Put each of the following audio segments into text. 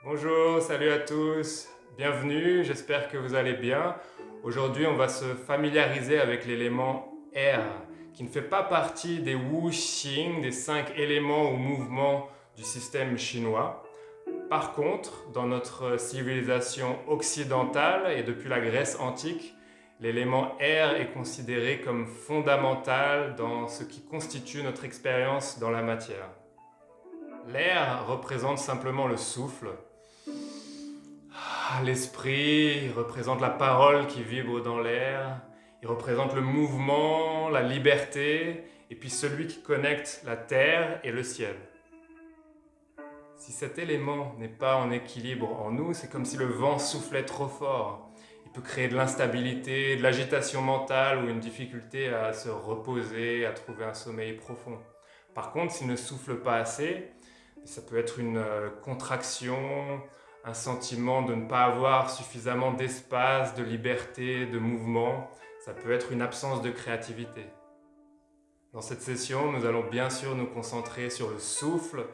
Bonjour, salut à tous, bienvenue, j'espère que vous allez bien. Aujourd'hui, on va se familiariser avec l'élément air, qui ne fait pas partie des Wu-Xing, des 5 éléments ou mouvements du système chinois. Par contre, dans notre civilisation occidentale et depuis la Grèce antique, l'élément air est considéré comme fondamental dans ce qui constitue notre expérience dans la matière. L'air représente simplement le souffle. L'esprit représente la parole qui vibre dans l'air. Il représente le mouvement, la liberté, et puis celui qui connecte la terre et le ciel. Si cet élément n'est pas en équilibre en nous, c'est comme si le vent soufflait trop fort. Il peut créer de l'instabilité, de l'agitation mentale ou une difficulté à se reposer, à trouver un sommeil profond. Par contre, s'il ne souffle pas assez, ça peut être une contraction, un sentiment de ne pas avoir suffisamment d'espace, de liberté, de mouvement. Ça peut être une absence de créativité. Dans cette session, nous allons bien sûr nous concentrer sur le souffle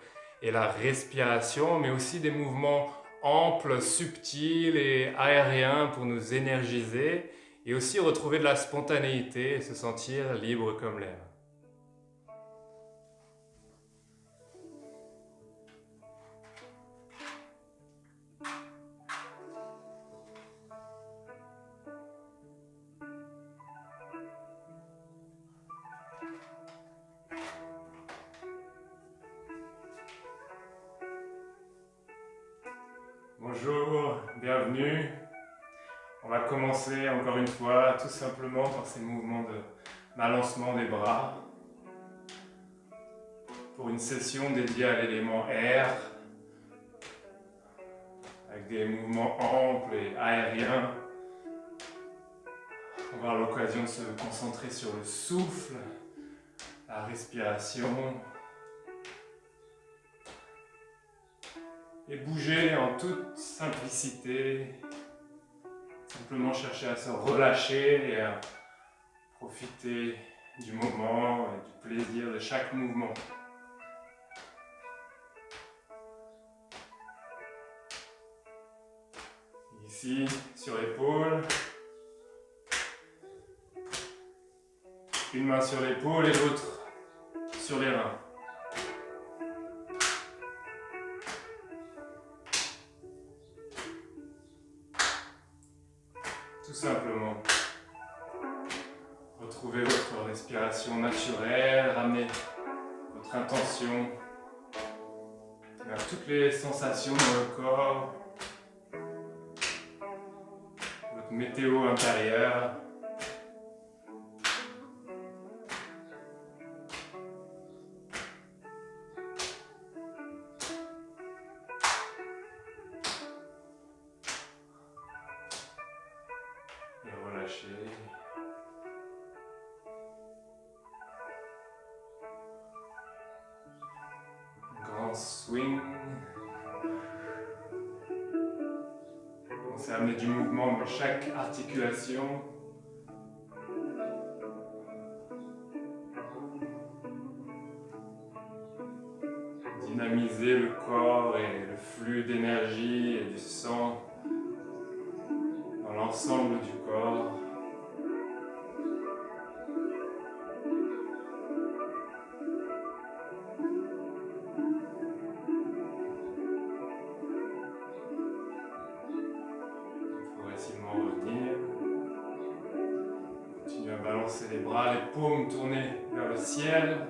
et la respiration, mais aussi des mouvements amples, subtils et aériens pour nous énergiser et aussi retrouver de la spontanéité et se sentir libre comme l'air. Bonjour, bienvenue. On va commencer encore une fois tout simplement par ces mouvements de balancement des bras pour une session dédiée à l'élément air avec des mouvements amples et aériens. On va avoir l'occasion de se concentrer sur le souffle, la respiration et bouger en toute simplicité. Simplement chercher à se relâcher et à profiter du moment et du plaisir de chaque mouvement. Ici, sur l'épaule. Une main sur l'épaule et l'autre sur les reins. Tout simplement, retrouvez votre respiration naturelle, ramenez votre intention vers toutes les sensations dans le corps, votre météo intérieure. Et relâchez. Grand swing. Commencez à amener du mouvement dans chaque articulation. Dynamiser le corps et le flux d'énergie et du sang dans l'ensemble du corps. Progressivement revenir. Continuez à balancer les bras, les paumes tournées vers le ciel.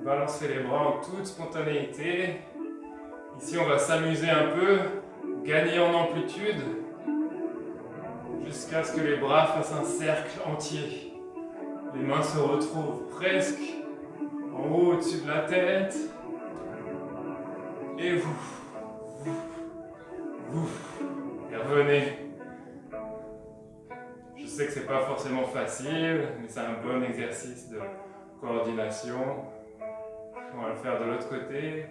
Balancez les bras en toute spontanéité. Ici, on va s'amuser un peu, gagner en amplitude, jusqu'à ce que les bras fassent un cercle entier. Les mains se retrouvent presque en haut au-dessus de la tête. Et vous, et revenez. Je sais que c'est pas forcément facile, mais c'est un bon exercice de coordination. On va le faire de l'autre côté.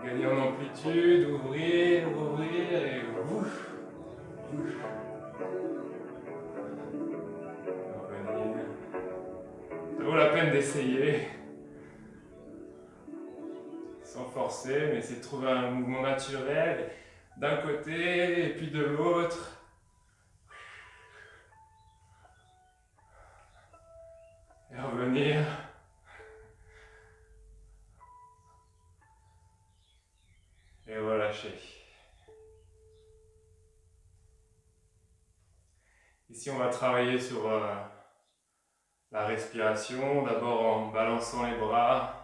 Gagner en amplitude, ouvrir et ouf. Revenir. Ça vaut la peine d'essayer. Sans forcer, mais essayer de trouver un mouvement naturel d'un côté et puis de l'autre. Et revenir. Et relâcher. Ici, on va travailler sur la respiration, d'abord en balançant les bras.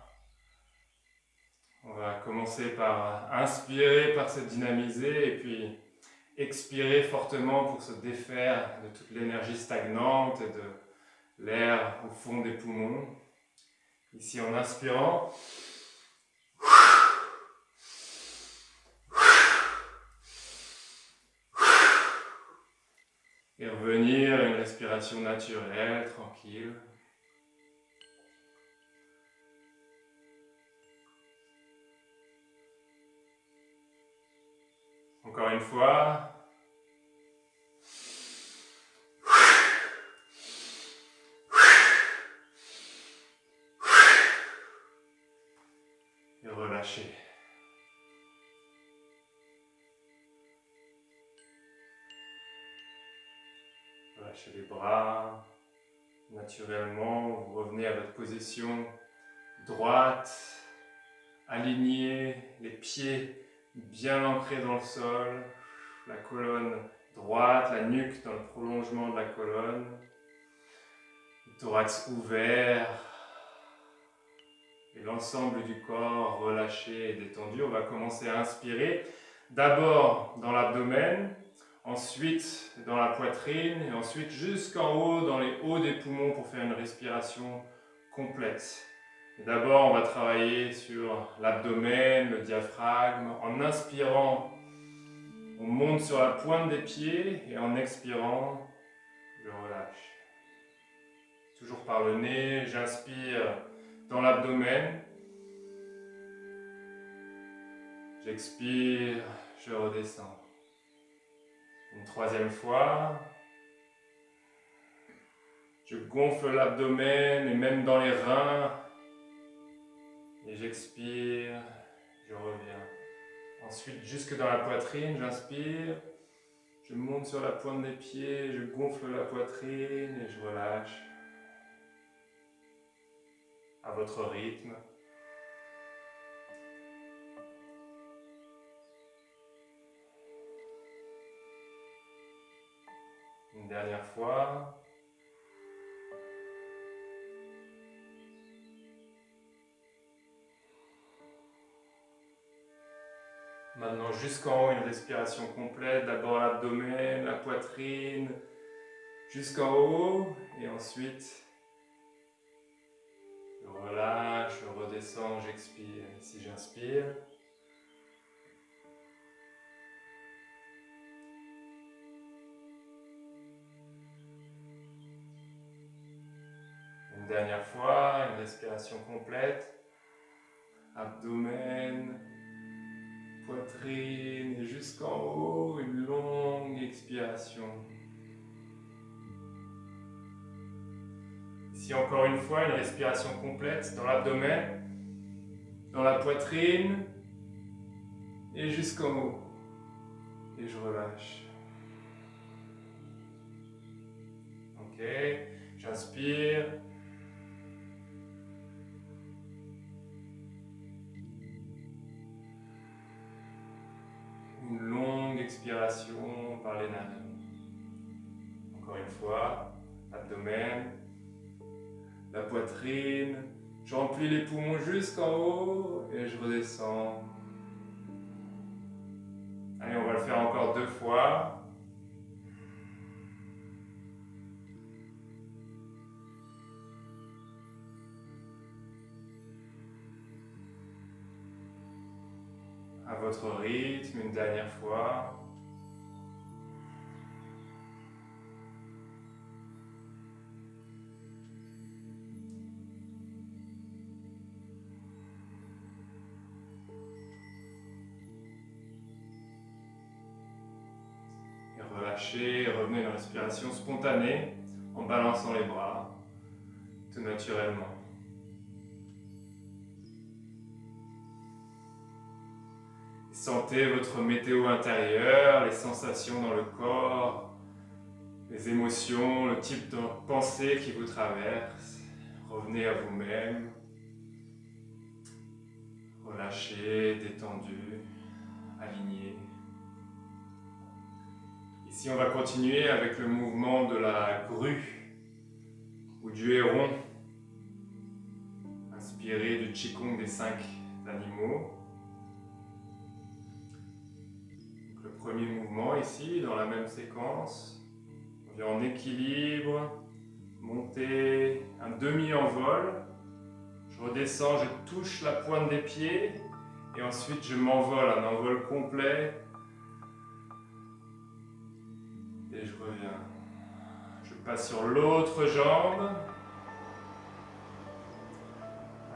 On va commencer par inspirer, par se dynamiser, et puis expirer fortement pour se défaire de toute l'énergie stagnante et de l'air au fond des poumons. Ici, en inspirant, et revenir à une respiration naturelle, tranquille. Encore une fois. Et relâcher. Relâchez les bras. Naturellement, vous revenez à votre position droite, alignée, les pieds bien ancrés dans le sol, la colonne droite, la nuque dans le prolongement de la colonne, le thorax ouvert et l'ensemble du corps relâché et détendu. On va commencer à inspirer, d'abord dans l'abdomen, ensuite dans la poitrine et ensuite jusqu'en haut, dans les hauts des poumons pour faire une respiration complète. D'abord, on va travailler sur l'abdomen, le diaphragme. En inspirant, on monte sur la pointe des pieds et en expirant, je relâche. Toujours par le nez, j'inspire dans l'abdomen. J'expire, je redescends. Une troisième fois. Je gonfle l'abdomen et même dans les reins. Et j'expire, je reviens. Ensuite, jusque dans la poitrine, j'inspire. Je monte sur la pointe des pieds, je gonfle la poitrine et je relâche. À votre rythme. Une dernière fois. Maintenant, jusqu'en haut, une respiration complète. D'abord l'abdomen, la poitrine, jusqu'en haut. Et ensuite, je relâche, je redescends, j'expire. Ici, j'inspire. Une dernière fois, une respiration complète. Abdomen, poitrine et jusqu'en haut, une longue expiration. Ici encore une fois, une respiration complète dans l'abdomen, dans la poitrine et jusqu'en haut. Et je relâche. Ok, j'inspire. Une longue expiration par les narines. Encore une fois, abdomen, la poitrine, je remplis les poumons jusqu'en haut et je redescends. Allez, on va le faire encore 2 fois. À votre rythme, une dernière fois. relâchez, revenez à une respiration spontanée en balançant les bras, tout naturellement. Sentez votre météo intérieure, les sensations dans le corps, les émotions, le type de pensée qui vous traverse. Revenez à vous-même. Relâché, détendu, aligné. Ici, on va continuer avec le mouvement de la grue ou du héron, inspiré du Qigong des 5 animaux. Donc, le premier mouvement ici, dans la même séquence, on vient en équilibre, monter, un demi-envol. Je redescends, je touche la pointe des pieds et ensuite je m'envole, un envol complet. Et je reviens. Je passe sur l'autre jambe.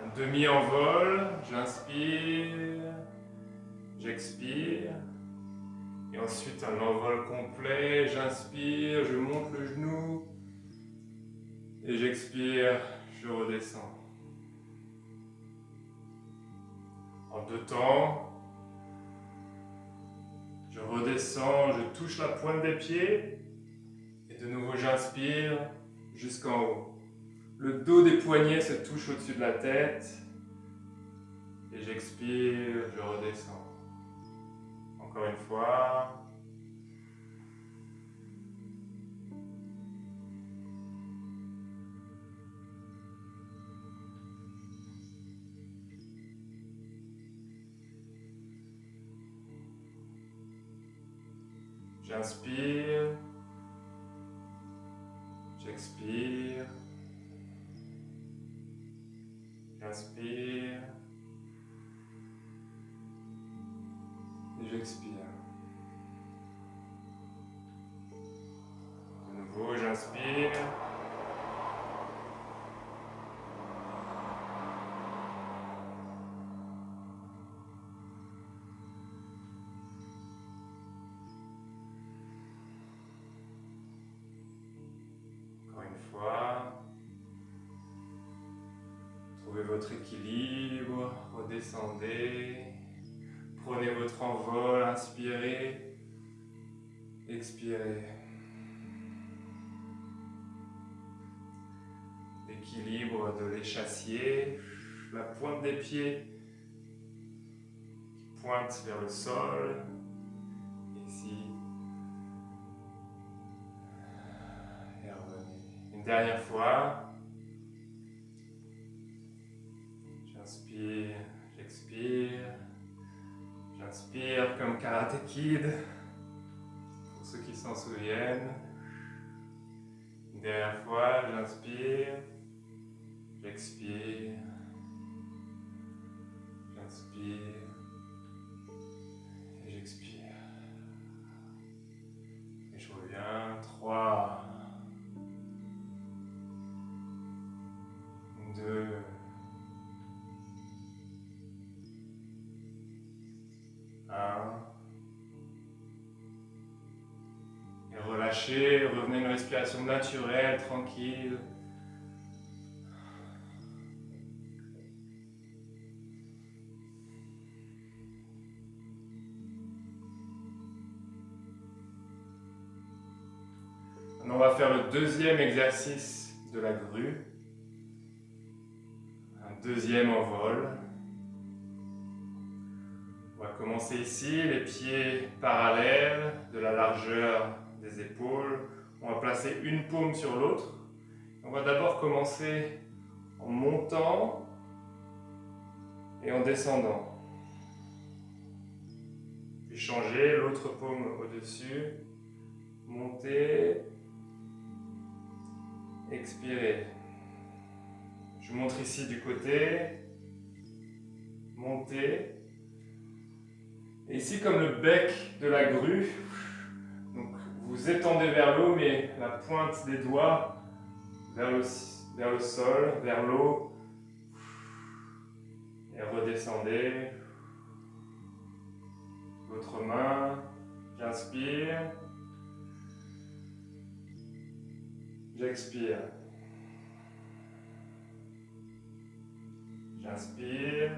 Un demi-envol, j'inspire, j'expire. Et ensuite un envol complet, j'inspire, je monte le genou. Et j'expire, je redescends. En 2 temps, je redescends, je touche la pointe des pieds et de nouveau j'inspire jusqu'en haut. Le dos des poignets se touche au-dessus de la tête et j'expire, je redescends. Encore une fois. J'inspire, j'expire, j'inspire et j'expire. De nouveau, j'inspire. Trouvez votre équilibre, redescendez, prenez votre envol, inspirez, expirez. L'équilibre de l'échassier, la pointe des pieds qui pointe vers le sol, ici. Et revenez. Une dernière fois. J'inspire, j'expire. J'inspire comme Karate Kid, pour ceux qui s'en souviennent. Une dernière fois, j'inspire, j'expire, j'inspire et j'expire. Et je reviens, 3, 2, 1. Et relâchez, revenez à une respiration naturelle, tranquille. Maintenant, on va faire le deuxième exercice de la grue. Un deuxième envol. On va commencer ici, les pieds parallèles de la largeur des épaules. On va placer une paume sur l'autre. On va d'abord commencer en montant et en descendant. Puis changer l'autre paume au-dessus. Monter, expirer. Je montre ici du côté. Monter. Et ici, comme le bec de la grue, donc vous étendez vers l'eau, mais la pointe des doigts vers le sol, vers l'eau. Et redescendez. Votre main, j'inspire. J'expire. J'inspire.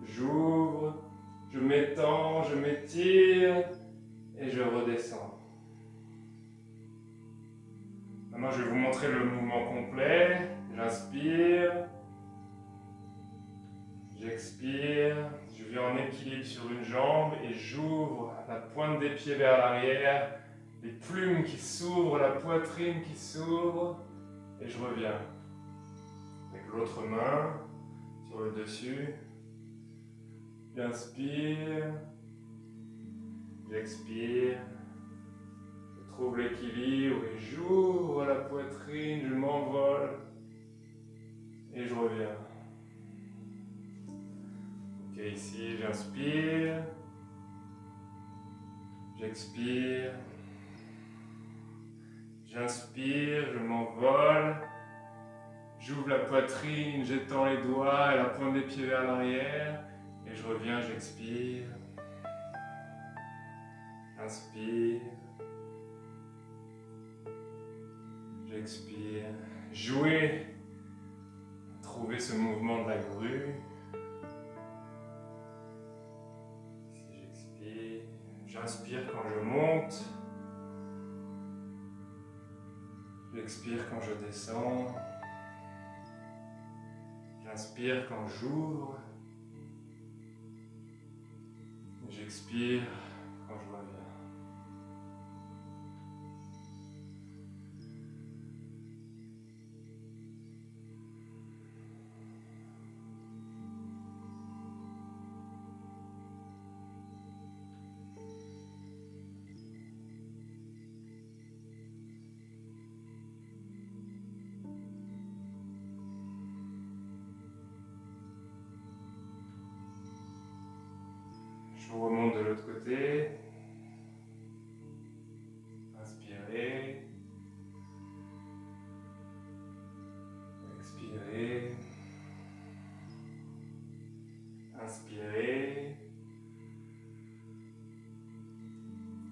J'ouvre. Je m'étends, je m'étire et je redescends. Maintenant, je vais vous montrer le mouvement complet. J'inspire. J'expire. Je viens en équilibre sur une jambe et j'ouvre la pointe des pieds vers l'arrière. Les plumes qui s'ouvrent, la poitrine qui s'ouvre. Et je reviens. Avec l'autre main sur le dessus. J'inspire. J'expire. Je trouve l'équilibre et j'ouvre la poitrine, je m'envole. Et je reviens. Ok, ici, j'inspire. J'expire. J'inspire, je m'envole. J'ouvre la poitrine, j'étends les doigts et la pointe des pieds vers l'arrière. Et je reviens, j'expire. Inspire. J'expire. Jouez. Trouvez ce mouvement de la grue. Ici, j'expire. J'inspire quand je monte. J'expire quand je descends. J'inspire quand j'ouvre. J'expire quand je reviens. Je remonte de l'autre côté. Inspirez. Expirez. Inspirez.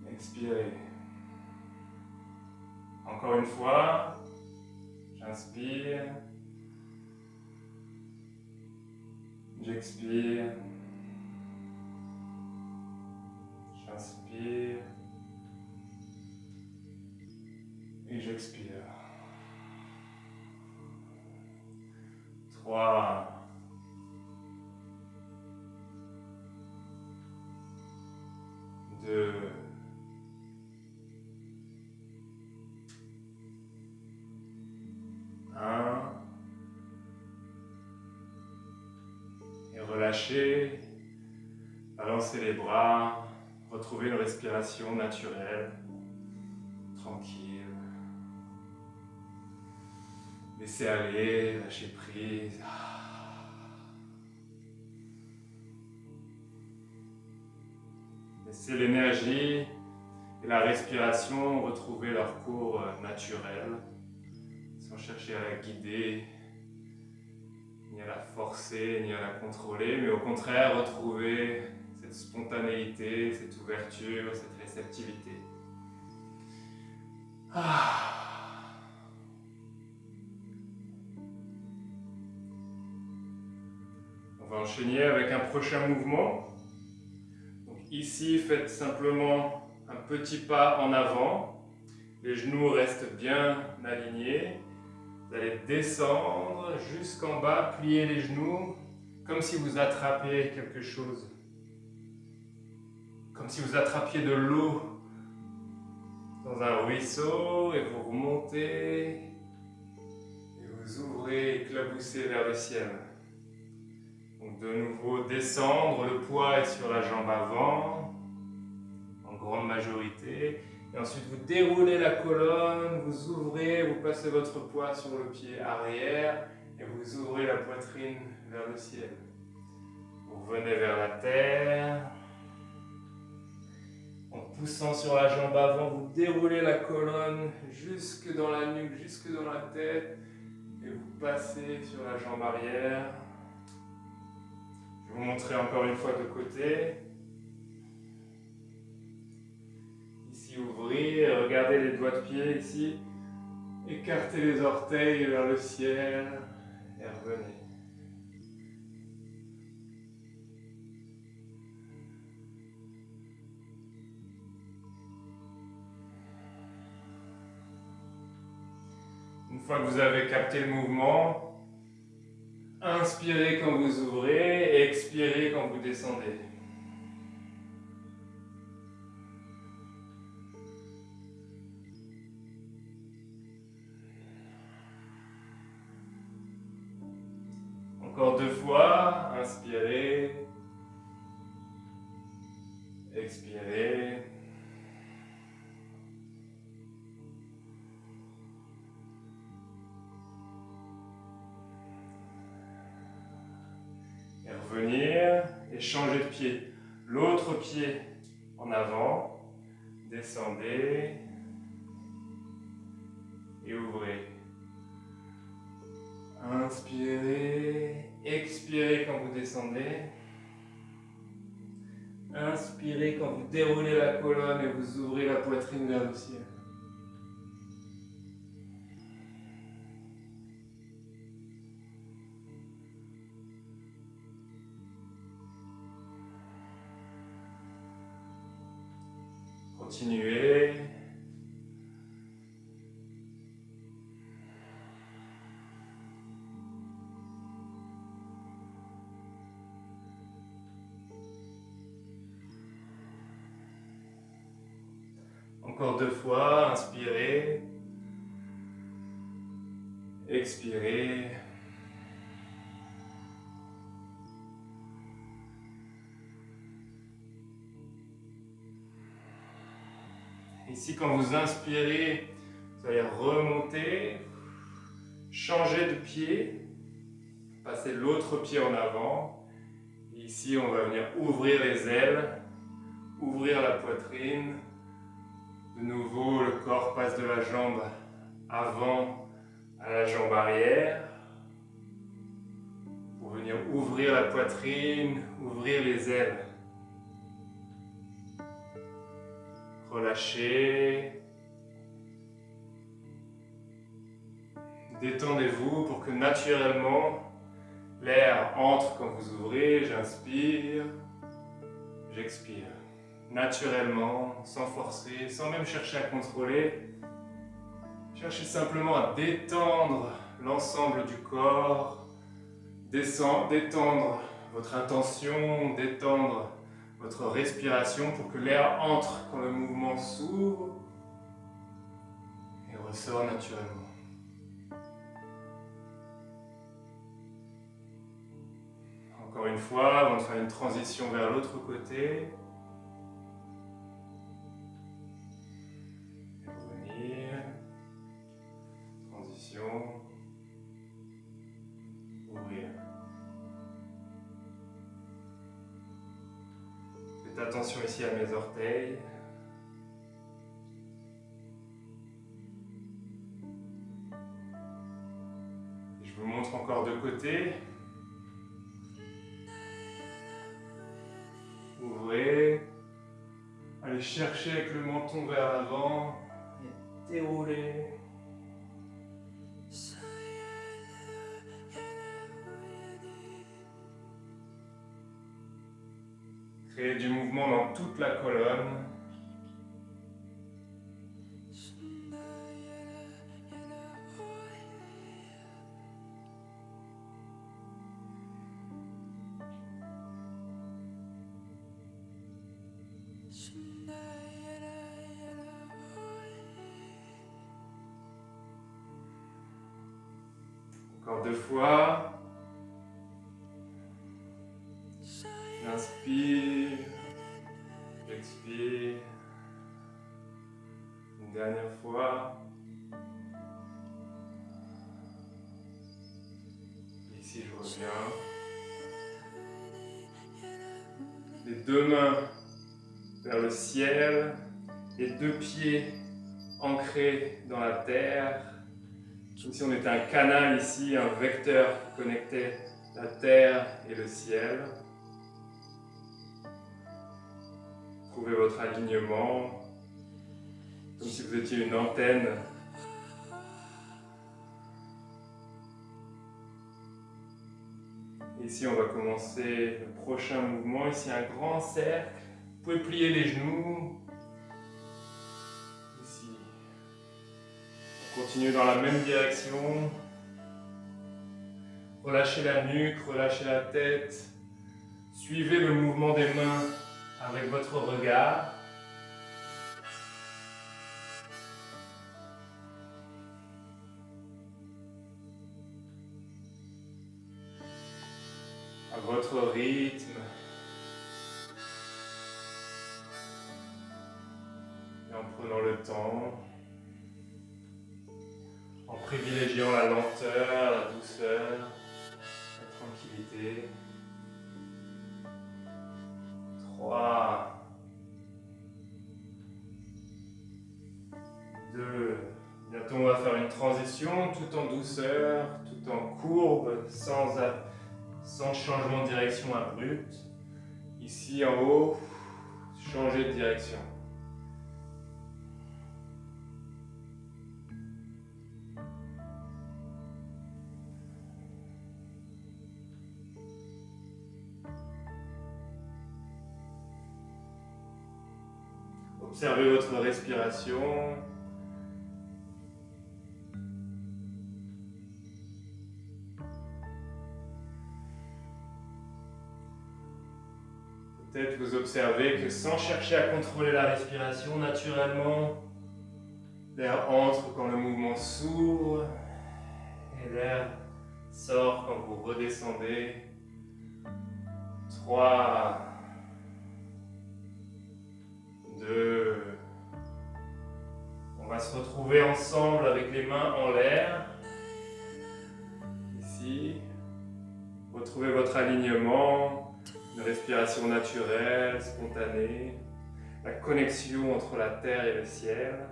Expirez. Encore une fois. J'inspire. J'expire. J'inspire et j'expire. 3, 2, 1 et relâchez, balancez les bras. Retrouvez une respiration naturelle, tranquille. Laissez aller, lâchez prise. Laissez l'énergie et la respiration retrouver leur cours naturel, sans chercher à la guider, ni à la forcer, ni à la contrôler, mais au contraire retrouver cette spontanéité, cette ouverture, cette réceptivité. On va enchaîner avec un prochain mouvement. Donc ici, faites simplement un petit pas en avant. Les genoux restent bien alignés. Vous allez descendre jusqu'en bas, plier les genoux, comme si vous attrapiez quelque chose. Comme si vous attrapiez de l'eau dans un ruisseau et vous remontez et vous ouvrez, éclaboussez vers le ciel. Donc de nouveau descendre, le poids est sur la jambe avant, en grande majorité. Et ensuite vous déroulez la colonne, vous ouvrez, vous passez votre poids sur le pied arrière et vous ouvrez la poitrine vers le ciel. Vous revenez vers la terre. En poussant sur la jambe avant, vous déroulez la colonne jusque dans la nuque, jusque dans la tête et vous passez sur la jambe arrière. Je vais vous montrer encore une fois de côté. Ici, ouvrez, regardez les doigts de pied ici. Écartez les orteils vers le ciel et revenez. Une fois que vous avez capté le mouvement, inspirez quand vous ouvrez et expirez quand vous descendez. Encore 2 fois, inspirez, expirez. Et revenir et changer de pied. L'autre pied en avant, descendez et ouvrez. Inspirez, expirez quand vous descendez. Inspirez quand vous déroulez la colonne et vous ouvrez la poitrine vers le ciel. Continuez. Encore 2 fois, inspirez, expirez. Ici, quand vous inspirez, vous allez remonter, changer de pied, passer l'autre pied en avant. Et ici, on va venir ouvrir les ailes, ouvrir la poitrine. De nouveau, le corps passe de la jambe avant à la jambe arrière. Pour venir ouvrir la poitrine, ouvrir les ailes. Relâchez. Détendez-vous pour que naturellement l'air entre quand vous ouvrez. J'inspire, j'expire. Naturellement, sans forcer, sans même chercher à contrôler. Cherchez simplement à détendre l'ensemble du corps, détendre votre intention, détendre votre respiration pour que l'air entre quand le mouvement s'ouvre et ressort naturellement. Encore une fois, avant de faire une transition vers l'autre côté, ouvrir. Faites attention ici à mes orteils. Je vous montre encore de côté. Ouvrez. Allez chercher avec le menton vers l'avant et déroulez. Créez du mouvement dans toute la colonne. Encore 2 fois. J'inspire, j'expire. Une dernière fois. Ici, je reviens. Les 2 mains vers le ciel, les 2 pieds ancrés dans la terre. Comme si on était un canal ici, un vecteur qui connectait la terre et le ciel. Trouvez votre alignement, comme si vous étiez une antenne Ici, on va commencer le prochain mouvement. Ici, un grand cercle. Vous pouvez plier les genoux. Ici. On continue dans la même direction. Relâchez la nuque, relâchez la tête. Suivez le mouvement des mains avec votre regard. À votre rythme. Et en prenant le temps. En privilégiant la lenteur, la douceur, la tranquillité. 3, 2, bientôt on va faire une transition tout en douceur, tout en courbe, sans changement de direction abrupt. Ici en haut, changez de direction. Observez votre respiration. Peut-être vous observez que sans chercher à contrôler la respiration, naturellement, l'air entre quand le mouvement s'ouvre et l'air sort quand vous redescendez. 3, 2, on va se retrouver ensemble avec les mains en l'air. Ici, retrouvez votre alignement, une respiration naturelle, spontanée, la connexion entre la terre et le ciel.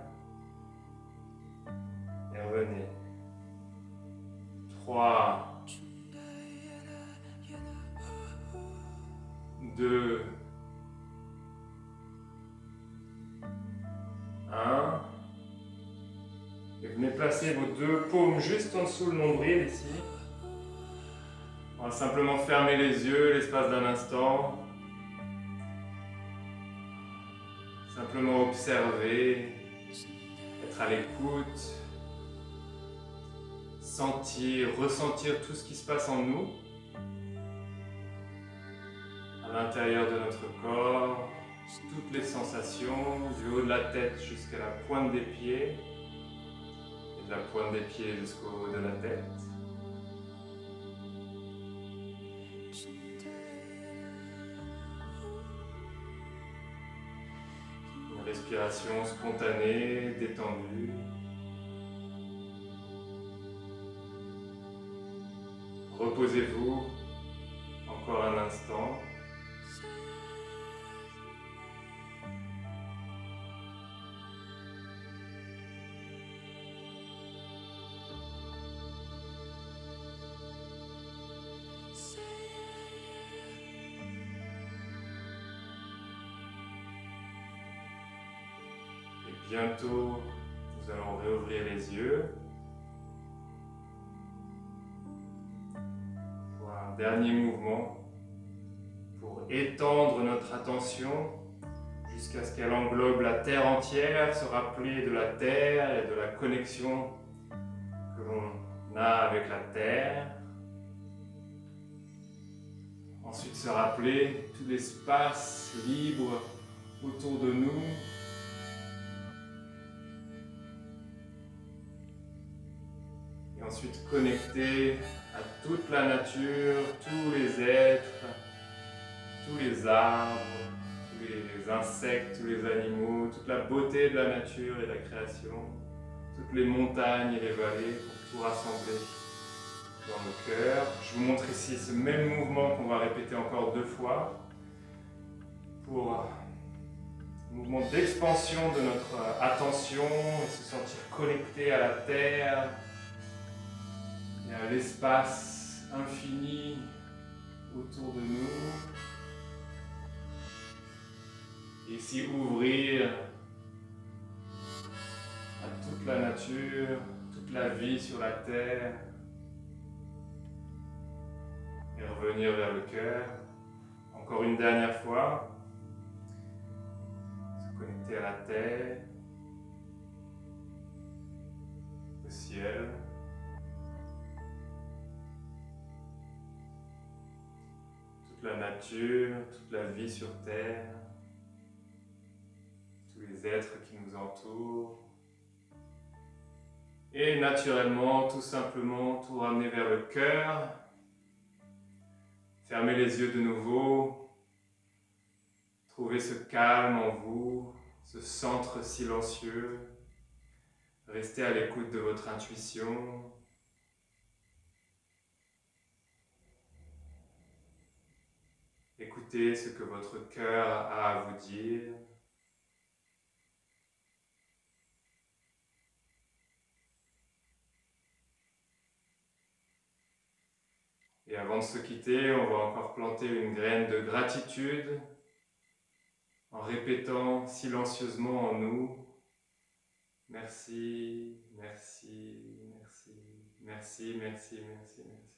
Et revenez. 3, 2, 1. Et venez placer vos deux paumes juste en dessous le nombril ici. On va simplement fermer les yeux l'espace d'un instant. Simplement observer, être à l'écoute, sentir, ressentir tout ce qui se passe en nous, à l'intérieur de notre corps, toutes les sensations, du haut de la tête jusqu'à la pointe des pieds, et de la pointe des pieds jusqu'au haut de la tête. Une respiration spontanée, détendue. Reposez-vous encore un instant. Et bientôt, nous allons réouvrir les yeux. Dernier mouvement pour étendre notre attention jusqu'à ce qu'elle englobe la terre entière, se rappeler de la terre et de la connexion que l'on a avec la terre. Ensuite se rappeler tout l'espace libre autour de nous. Et ensuite connecter à toute la nature, tous les êtres, tous les arbres, tous les insectes, tous les animaux, toute la beauté de la nature et de la création, toutes les montagnes et les vallées pour tout rassembler dans le cœur. Je vous montre ici ce même mouvement qu'on va répéter encore 2 fois pour un mouvement d'expansion de notre attention et se sentir connecté à la terre, et à l'espace infini autour de nous. Et ici ouvrir à toute la nature, toute la vie sur la terre. Et revenir vers le cœur. Encore une dernière fois. Se connecter à la terre, au ciel. Toute la nature, toute la vie sur terre. Tous les êtres qui nous entourent. Et naturellement, tout simplement, tout ramener vers le cœur. Fermez les yeux de nouveau. Trouvez ce calme en vous, ce centre silencieux. Restez à l'écoute de votre intuition. Écoutez ce que votre cœur a à vous dire. Et avant de se quitter, on va encore planter une graine de gratitude en répétant silencieusement en nous « Merci, merci, merci, merci, merci, merci, merci ».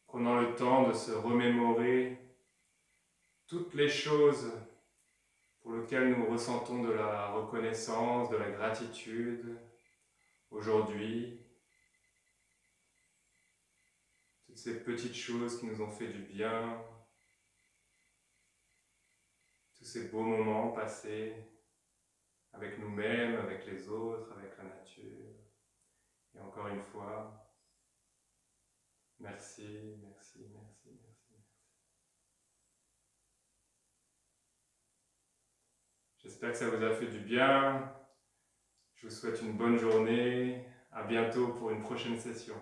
Prenant le temps de se remémorer toutes les choses pour lesquelles nous ressentons de la reconnaissance, de la gratitude aujourd'hui. Toutes ces petites choses qui nous ont fait du bien, tous ces beaux moments passés avec nous-mêmes, avec les autres, avec la nature. Et encore une fois, merci, merci, merci, merci. J'espère que ça vous a fait du bien. Je vous souhaite une bonne journée. À bientôt pour une prochaine session.